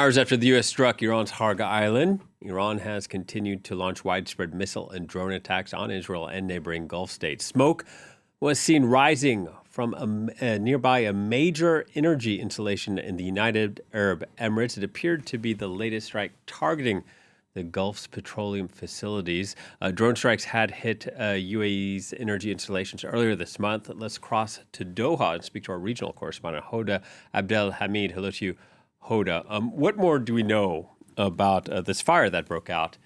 Hours after the U.S. struck Iran's Kharg island, Iran has continued to launch widespread missile and drone attacks on Israel and neighboring Gulf states. Smoke was seen rising from nearby a major energy installation in the United Arab Emirates. It appeared to be the latest strike targeting the Gulf's petroleum facilities. Drone strikes had hit UAE's energy installations earlier this month. Let's cross to Doha and speak to our regional correspondent, Hoda Adbel-Hamid. Hello to you, Hoda. What more do we know about this fire that broke out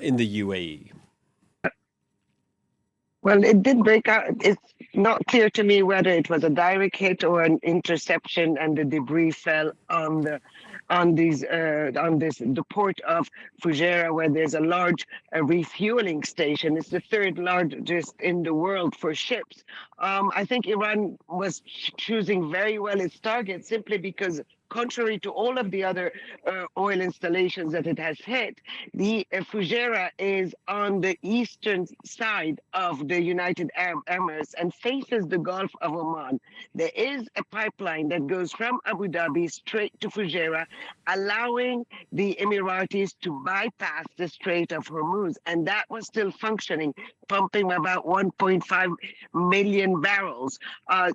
in the UAE? Well, it did break out. It's not clear to me whether it was a direct hit or an interception, and the debris fell on the port of Fujairah, where there's a large refueling station. It's the third largest in the world for ships. I think Iran was choosing very well its target simply because, contrary to all of the other oil installations that it has hit, the Fujairah is on the eastern side of the United Arab Emirates and faces the Gulf of Oman. There is a pipeline that goes from Abu Dhabi straight to Fujairah, allowing the Emiratis to bypass the Strait of Hormuz, and that was still functioning, pumping about 1.5 million barrels.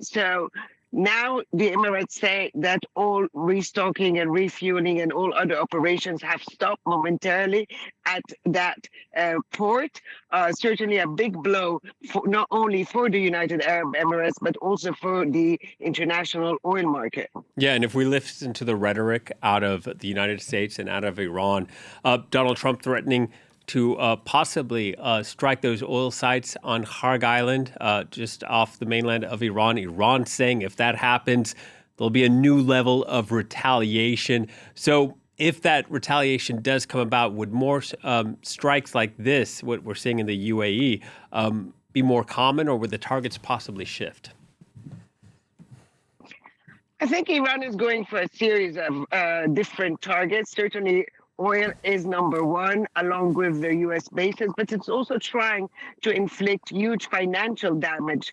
So now the Emirates say that all restocking and refueling and all other operations have stopped momentarily at that port. Certainly a big blow not only for the United Arab Emirates, but also for the international oil market. Yeah, and if we listen to the rhetoric out of the United States and out of Iran, Donald Trump threatening to possibly strike those oil sites on Kharg Island, just off the mainland of Iran. Iran saying if that happens, there'll be a new level of retaliation. So if that retaliation does come about, would more strikes like this, what we're seeing in the UAE, be more common, or would the targets possibly shift? I think Iran is going for a series of different targets. Certainly, oil is number one, along with the U.S. bases, but it's also trying to inflict huge financial damage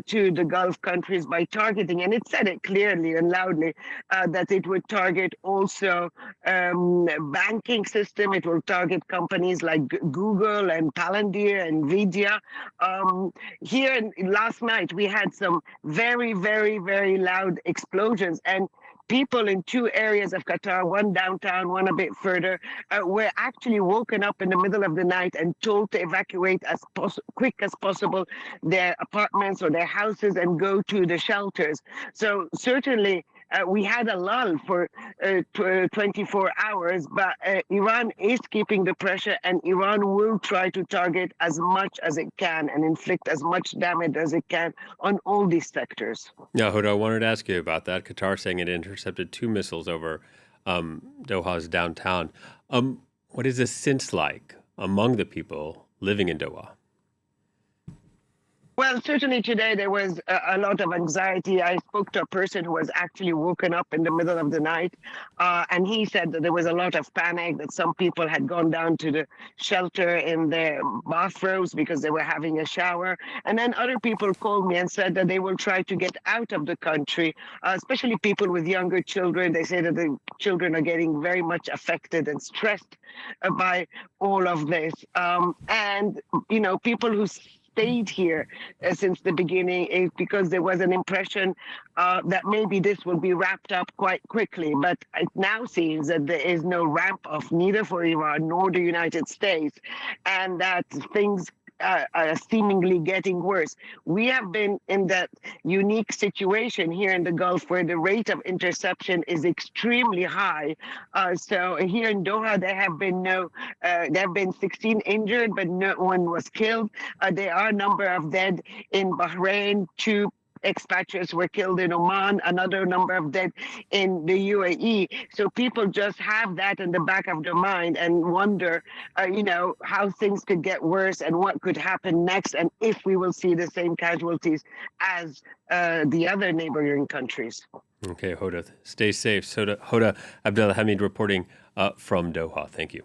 to the Gulf countries by targeting, and it said it clearly and loudly, that it would target also banking system. It will target companies like Google and Palantir and Nvidia. Last night, we had some very, very, very loud explosions, and people in two areas of Qatar, one downtown, one a bit further, were actually woken up in the middle of the night and told to evacuate as quick as possible their apartments or their houses and go to the shelters. So certainly we had a lull for 24 hours, but Iran is keeping the pressure, and Iran will try to target as much as it can and inflict as much damage as it can on all these sectors. Yeah, Hoda, I wanted to ask you about that. Qatar saying it intercepted 2 missiles over Doha's downtown. What is the sense like among the people living in Doha? Well, certainly today there was a lot of anxiety. I spoke to a person who was actually woken up in the middle of the night, and he said that there was a lot of panic, that some people had gone down to the shelter in their bathrobes because they were having a shower. And then other people called me and said that they will try to get out of the country, especially people with younger children. They say that the children are getting very much affected and stressed by all of this. And, you know, people who stayed here since the beginning is because there was an impression that maybe this will be wrapped up quite quickly. But it now seems that there is no ramp up, neither for Iran nor the United States, and that things are seemingly getting worse. We have been in that unique situation here in the Gulf where the rate of interception is extremely high. So here in Doha, there have been 16 injured, but no one was killed. There are a number of dead in Bahrain, 2 expatriates were killed in Oman, another number of dead in the UAE. So people just have that in the back of their mind and wonder, how things could get worse and what could happen next, and if we will see the same casualties as the other neighboring countries. Okay, Hoda, stay safe. Hoda Adbel-Hamid reporting from Doha. Thank you.